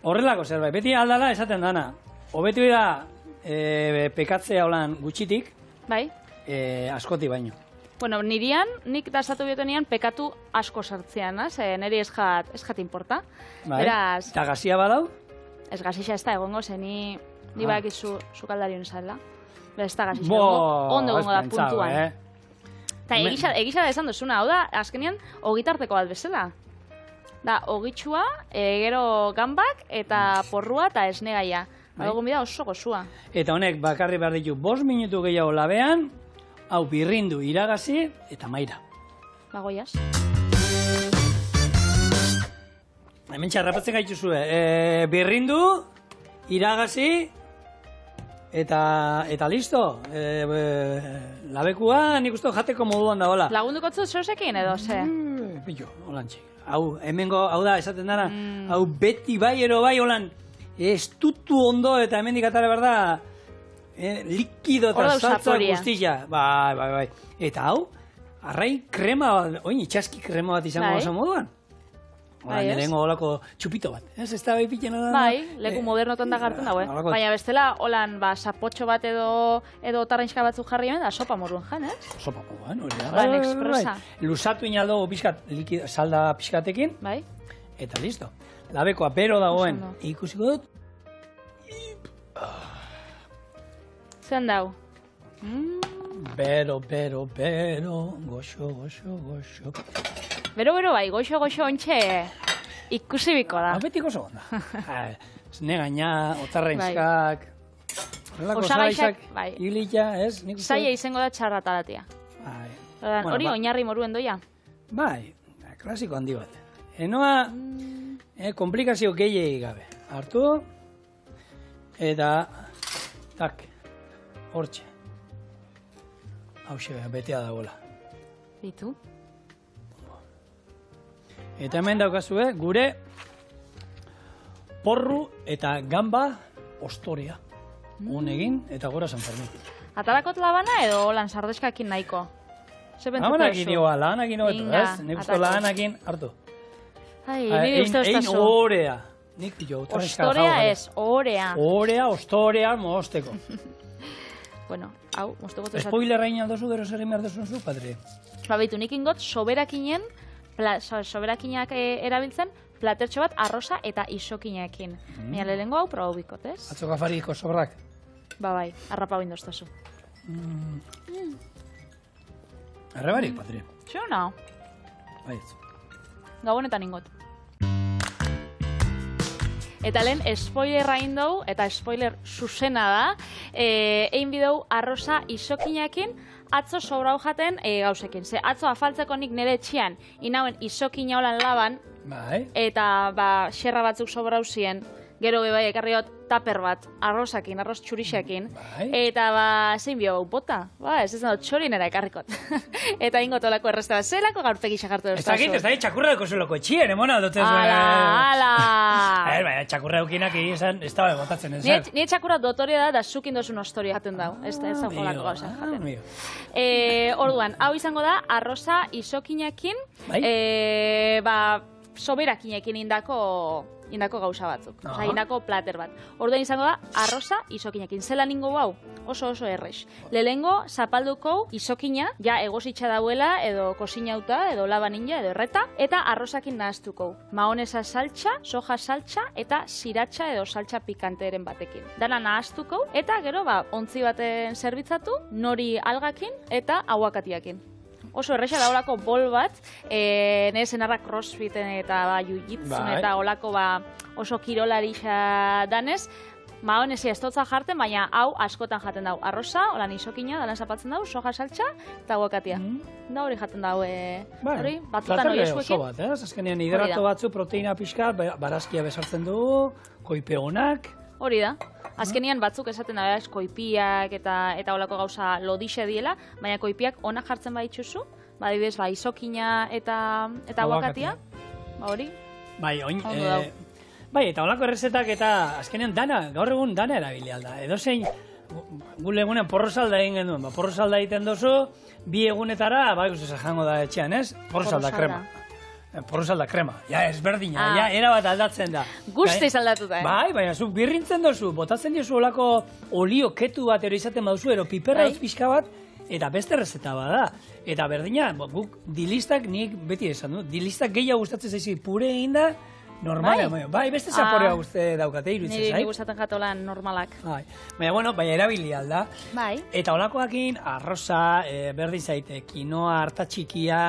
horrelako zerbait. Beti aldala esaten dana, hobetu da pekatzea holan gutxitik, askoti baino. Nik dasatu biotenean pekatu asko sartzean, niri ez jat importa. Eta gazia badau? Ez gazixa ez da egongo, ze ni bakizu sukaldarion zala. Ez da gazixa egongo, ondo egongo da puntuan. Eta egisa da esan duzuna, hau da, azkenean, ogitarteko bat bezala. Da, ogitxua, gero gambak, eta porrua eta esnegaia. Adogun bida oso gozua. Eta honek bakarri behar ditu 5 minutu gehiago labean, hau birrindu iragazi eta maira. Bagoiaz. Hemen txarrapatzen gaituzue. Birrindu, iragazi, eta listo. Labekua nik uste jateko moduan da, hola. Lagundukotzu zosekin edo, ze? Pillo, holantxe. Hau, hemengo, hau da, esaten dara, hau beti bai, ero bai, holan, estutu ondo eta hemendik atara behar da, likido eta saltza guztia. Bai. Eta hau, arrai krema bat, oin, itxaski krema bat izango oso moduan. Nerengo holako txupito bat. Ez da bai pitena da? Bai, leku modernotan da gartzen dago. Baina bestela, holan, sapotxo bat edo tarrainxka batzuk jarri hemen, da sopa moruan jan, ez? Sopa moruan, hori da. Lan expresa. Lusatu inaldo pixkat, salda pixkatekin. Bai. Eta listo. Labekoa bero dagoen ikusiko dut. Zen dau? Bero, goxo. Bero bai, goxo ontxe ikusi biko da. Betiko oso onda. Zene gaina, otzarrainskak, osagaixak, hilita, ez? Zaila izango da txarrataratia. Hori oinarri moruen doia? Bai, klasiko handi bat. Enoa, komplikazio gehiagik gabe. Hartu, Eta, tak, hortxe. Hauxe, betea dagoela. Bitu. Eta hemen daukazue, gure porru eta gamba ostorea. Honegin eta gora San Fermin. Atarakot labana edo holan sardeskakin nahiko? Labanakin ioa, lahanakin hobetu, ez? Nik uste lahanakin hartu. Nire uste ustazu. Ein orea. Ostorea ez, orea. Orea, ostorea, mosteko. Bueno, hau, mosteko zuzat. Spoilerra inaldozu, gero zer egin behar duzun zu, Patri? Baitu, nik ingot soberakinak erabiltzen, platertxo bat arroza eta isokinaekin. Mira, lehengo hau proba bikot, ez? Atzo gafariko sobrak? Bai, arrapa bindoztazu. Arrebarik, Patri? Xo, no? Baietz. Gabonetan ingot. Eta lehen, spoilerra indau, eta spoiler zuzena da, egin bideu arroza isokinaekin, atzo sobrau jaten gauzekin. Ze atzo afaltzeko nik nire etxian, inauen isokina holan laban, eta xerra batzuk sobrau zien, gero bai ekarriot taper bat, arrozakin, arroz txurixakin, eta zein bio bota, ez dut txorinera ekarrikot. Eta ingot olako errezta bat, zelako gaurpegi xakartu dut. Ez da txakurra duko zuloko etxien, emona dutzen zuen. Ala! Txakurra dukinak izan, ez da botatzen ez. Nire txakurra dotoria da zukin dozun ostoria jaten dau. Ez da jolako gauza jaten. Orduan, hau izango da, arroza isokinakin, soberakinekin indako gauza batzuk. Osa, indako plater bat. Orduan izango da, arroza isokinekin. Zelan ingo hau? Oso errex. Lehengo, zapalduko isokina, ja egositxa dauela, edo kosinauta, edo laba ninja, edo erreta, eta arrozakin nahaztuko. Mahonesa saltxa, soja saltxa, eta siratxa edo saltxa pikanteren batekin. Dana nahaztuko, eta gero, ontzi baten zerbitzatu, nori algakin, eta aguakatiakin. Oso erresa da olako bol bat, nire zenarra crossfiten eta jiu-jitsun eta olako oso kirolarixa danez, mahonesia estotza jarten, baina hau askotan jaten dau. Arroza, holan isokina, dalan zapatzen dau, soja saltxa eta aguakatia. Da hori jaten dau, hori, batzutan hori eskuekin. Oso bat, azkenean hidrato batzu, proteina pixka, barazkia besartzen du, koipe honak. Hori da. Azkenian batzuk esaten da, koipiak eta olako gauza lodixe diela, baina koipiak onak jartzen baditzuzu, adibidez, isokina eta aguakatia, hori. Bai, eta olako errezetak eta azkenean dana, gaur egun dana erabili alda. Edo zein, gu legunen porrozalda egin genuen, porrozalda egiten dozu, 2 egunetara, jango da etxean, ez? Porrozalda krema. Porrozalda krema, ezberdina, era bat aldatzen da. Guztiz aldatu da, Bai, baina zu birrintzen dozu, botatzen diozu olako olio ketu bat ero izaten baduzu, ero piperra pixka bat, eta beste errezeta bada. Eta berdina, guk dilistak, nik beti esan du, dilistak gehiago gustatzen zaizi pure egin da, normala, bai, beste zaporea guzti daukate, iruditzen zai. Nire gustatzen jatolan normalak. Baina, erabili alda. Eta olakoakin, arroza, berdin zaite, kinoa, harta txikia,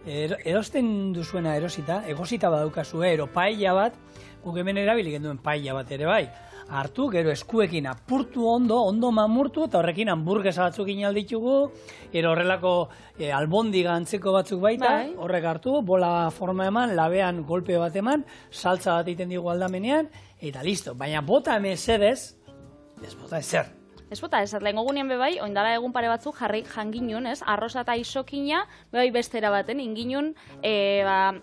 erosten duzuena erosita, egosita badaukazue, ero paella bat, guk hemen erabili genduen paella bat ere bai, hartu, gero eskuekin apurtu ondo mamurtu, eta horrekin hamburguesa batzuk inalditugu, ero horrelako albondiga antzeko batzuk baita, horrek hartu, bola forma eman, labean golpe bat eman, saltza bat egiten digu aldamenean, eta listo, baina bota mesedez, ez bota ezer. Ez bota, ez lehenko gunean bebai, oindala egun pare batzuk janginun, ez? Arroza eta isokina, bebai bestera baten, inginun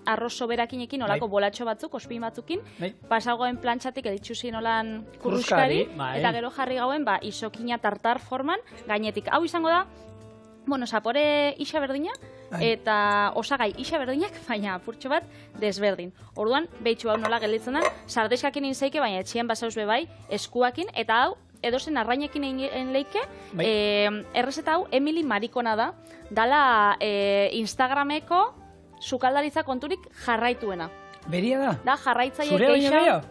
arroz soberakinekin, olako bolatxo batzuk, ospin batzukin, pasagoen plantxatik editxuzien olan kurruskari, eta gero jarri gauen isokina tartar forman, gainetik. Hau izango da, zapore isa berdina, eta osagai isa berdinak, baina apurtxo bat desberdin. Orduan, behitxu hau nola gelditzen da, sardeskakin inzeike, baina etxien basauz bebai, eskuakin, eta hau, edozen arrainekin egin leike, errezeta hau Emily Marikona da, dala Instagrameko sukaldaritza konturik jarraituena. Beria da? Da, jarraitzaile geixa. Zure baino gehiago?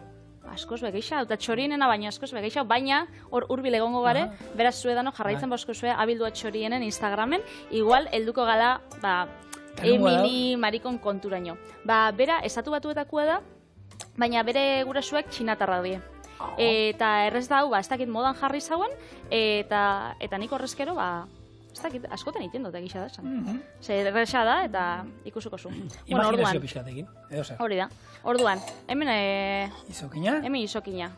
Askoz begeixa, eta txorienena baina askoz begeixa, baina hor urbil egongo gare, beraz zuedano jarraitzen boskozue abildua txorienen Instagramen, igual helduko gala, Emily Marikon konturaino. Bera, estatu batuetakoa da, baina bere gurasuek txinatarra die. Eta errez da hau, ez dakit modan jarri zauen, eta nik horrezkero, ez dakit, askotan iten dut egisa da esan. Zer erreza da, eta ikusuko zu. Imaginazio pixatekin, edo zer. Hori da. Orduan, hemen isokina? Hemen isokina.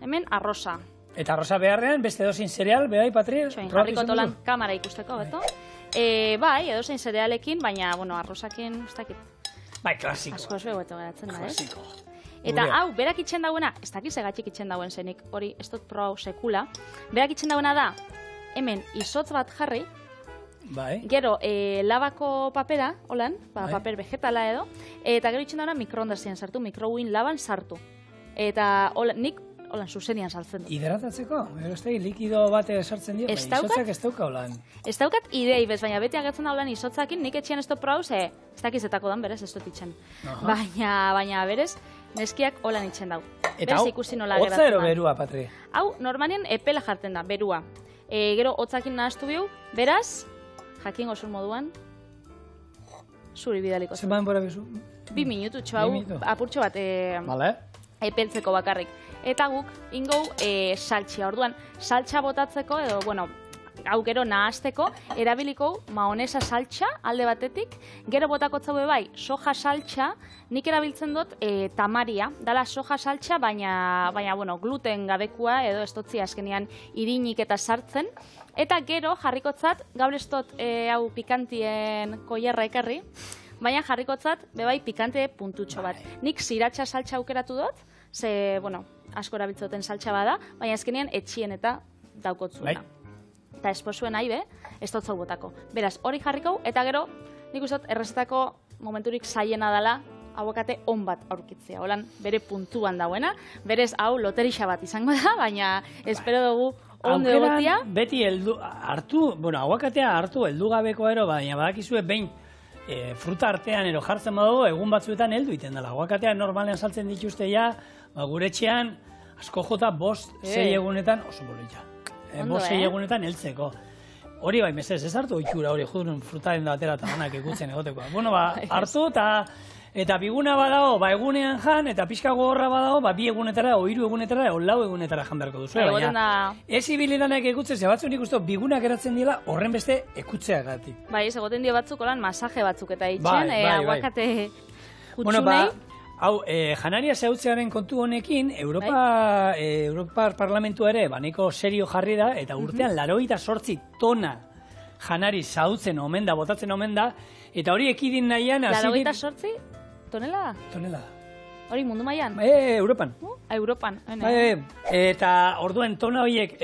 hemen arroza. Eta arroza beharrean, beste edozein zereal, behai, Patri? Jarriko tolan kamera ikusteko, beto? Bai, edozein zerealekin, baina, arrozakin, ez dakit. Bai, klasiko. Asko ez begoeto geratzen da, ez? Klasiko. Eta hau, berak itxen dauena, ez dakiz egatxik itxen dauen zenik, hori, ez dut pro hau sekula, berak itxen dauena da, hemen, izotz bat jarri, gero, labako papera, holan, paper vegetala edo, eta gero itxen dauena mikroondasien sartu, mikrowin laban sartu. Eta nik, holan, zuzenian saltzen du. Hidratatzeko? Likido bate sartzen dio, izotzak ez dauka holan. Ez daukat idei bez, baina beti agertzen da holan izotzakin, nik etxean ez dut pro hau, ez dakizetako dan, berez, ez dut itxen. Baina, berez, neskiak holan itxen dau. Eta hau, hotza ero berua, Patri? Hau, normalien epela jartzen da, berua. Gero, hotzakin nahaztu bihu, beraz, jakin gozun moduan, zuri bidaliko. Zenba denbora bezu? 2 minutu, hau, apurtxo bat, epeltzeko bakarrik. Eta guk, ingou, saltxia. Orduan, saltxa botatzeko, edo, hau gero nahazteko, erabiliko maonesa saltxa alde batetik, gero botakotzau bai, soja saltxa, nik erabiltzen dut tamaria, dala soja saltxa, baina gluten gabekua, edo ez dutzi azkenean irinik eta sartzen, eta gero jarrikotzat, gaur ez dut hau pikantien koierra ekarri, baina jarrikotzat, bebai pikante puntutxo bat. Nik ziratxa saltxa aukeratu dut, ze, asko erabiltzoten saltxa bada, baina azkenean etxien eta daukotzuena. Eta esposuen nahi ez dut zau botako. Beraz, hori jarriko, eta gero, nik uste dut errezetako momenturik zaiena dela, aguakate on bat aurkitzea. Holan, bere puntuan dauena, berez hau loterixa bat izango da, baina espero dugu ondo egotia. Beti hartu, aguakatea hartu heldu gabeko ero, baina badakizue behin fruta artean ero jartzen badago, egun batzuetan heldu iten dela. Aguakatea normalean saltzen dituzte ja, gure etxean, asko jota 5-6 egunetan, oso bolita. 5-6 egunetan heltzeko. Hori bai, mesez, ez hartu itxura hori, judun frutaren da batera eta banak ikutzen egoteko. Hartu eta biguna badago, egunean jan, eta pixka gogorra badago, 2 egunetara, 3 egunetara, 4 egunetara jan beharko duzu. Baina, ez ibilidanak ekutzen, ze batzu nik uste, bigunak eratzen dira horren beste ekutzeagatik. Bai, ez egoten dio batzuk, holan, masaje batzuk eta itxen, aguakate kutsunei. Hau, janaria zehautzearen kontu honekin, Europar Parlamentua ere, nahiko serio jarri da, eta urtean 88 tona janari zautzen omen da, botatzen omen da, eta hori ekidin nahian... 88 tonela? Tonela. Hori mundu mailan? Europan. Europan. Eta orduen tona horiek,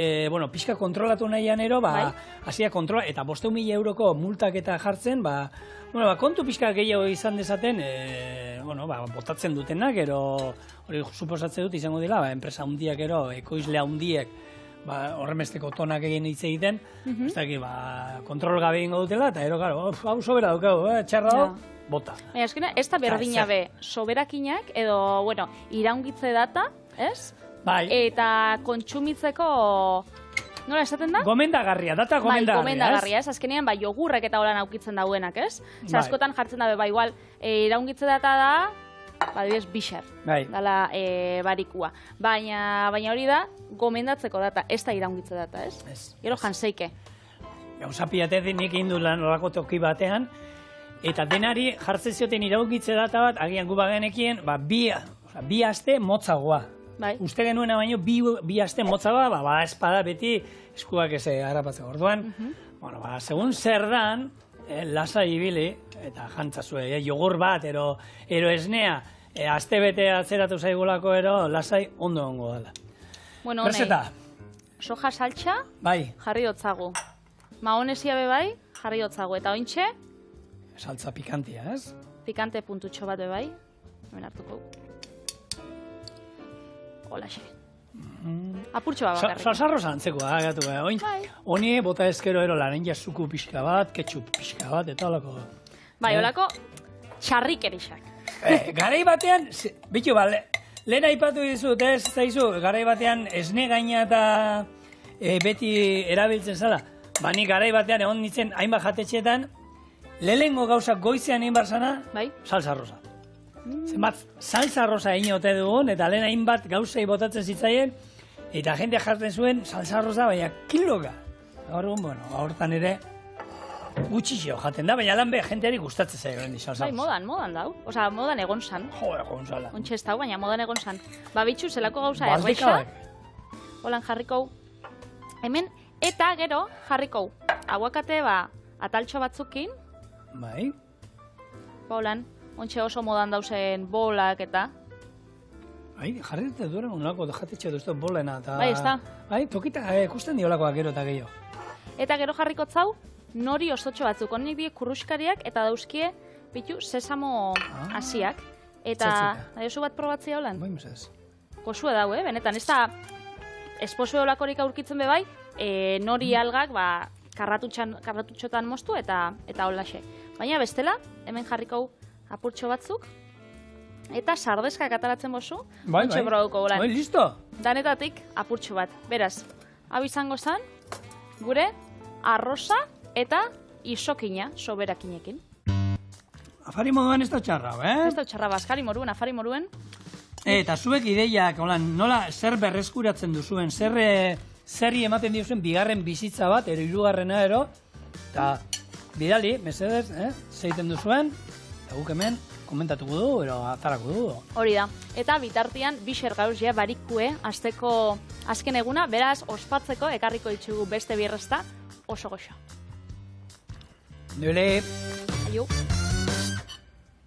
pixka kontrolatu nahian ero, hasia kontrola, eta 500.000 euroko multak eta jartzen, kontu pixka gehiago izan dezaten, botatzen dutenak, ero hori suposatze dut izango dela, enpresa hundiak ero, ekoizle hundiek, horremesteko tonak egin hitz egiten, ez dakit, kontrol gabe egingo dutela, eta ero, hau sobera daukau, txarra hau, bota. Baina, ez da berdina be, soberakinak, edo, iraungitze data, ez? Bai. Eta kontsumitzeko... Nola esaten da? Gomendagarria, data gomendagarria, ez? Gomendagarria, ez? Azkenean, jogurrek eta holan aukitzen dauenak, ez? Askotan jartzen dabe, igual, iraungitze data da, adibidez, bixer, dala barikua. Baina hori da, gomendatzeko data, ez da iraungitze data, ez? Gero janseike. Gauza piatetik nik egin du lan horako toki batean, eta denari jartzen zioten iraungitze data bat, agian gu bagenekien, 2 aste motzagoa. Uste genuena baino, 2 aste motzagoa, espada beti eskuak ez harrapatzeko. Orduan, segun zer dan, lasai ibili, eta jantzazue, jogur bat, ero esnea, aste bete atzeratu zaigulako ero, lasai ondo ongo dela. Preseta? Soja saltxa, bai. Jarri dotzagu. Maonesia bebai, jarri dotzagu. Eta ointxe? Saltza pikantia, ez? Pikante puntutxo bat bebai. Hemen hartuko. Holaxe. Apurtxo bat bakarrik. Salsarroza antzekoa, gatu, honi bota ezkero ero larenja zuku pixka bat, ketchup pixka bat, eta holako. Bai, holako txarrik erixak. Garai batean, bitu, lehen aipatu dizut, ez zaizu, garai batean esne gaina eta beti erabiltzen zala. Ni garai batean egon nintzen hainbat jatetxeetan, lehengo gauza goizean egin barzana, salsa rosa. Zenbat, salsa rosa egin ote dugun, eta lehen hainbat gauzei botatzen zitzaien, eta jendea jartzen zuen salsa rosa, baina kiloka. Hortan ere, gutxixio jaten da, baina lan be, jenteari gustatzen zaio. Bai, modan dau. Osa, modan egon zan. Jo, egon zala. Ontxe ez dau, baina modan egon zan. Bitxu, zelako gauza erraixa. holan jarriko hemen, eta gero jarriko aguakate ataltxo batzukin. Bai. Holan, ontxe oso modan dauzen bolak eta. Bai, jarri dute duren unlako jatetxe duztu bolena. Bai, ez da. Bai, tokita ikusten diolakoak gero eta gehiago. Eta gero jarriko zau, nori ostotxo batzuk. Honek die kurruskariak eta dauzkie bitu sesamo hasiak. Eta, adiosu bat probatzia holan? Bai, mesez. Kosua dau, benetan. Ez da, esposo olakorik aurkitzen bebai, nori algak, karratutxotan moztu eta holaxe. Baina bestela, hemen jarriko apurtxo batzuk, eta sardeskak ataratzen bozu, ontxe broduko golan. Bai, listo! Danetatik apurtxo bat. Beraz, hau izango zen, gure arroza eta isokina soberakinekin. Afari moduan ez da txarra, Ez da txarra, askari moruen, afari moruen. Eta zuek ideiak, nola zer berreskuratzen duzuen, zerri ematen duzuen bigarren bizitza bat, hirugarrena ero, eta bidali, mesedez, zeiten duzuen, eta guk hemen komentatuko du, ero atarako du. Hori da. Eta bitartian, bixer gauz ja barikue, azteko azken eguna, beraz, ospatzeko, ekarriko ditugu beste birrezta, oso goxo. Duele. Aio.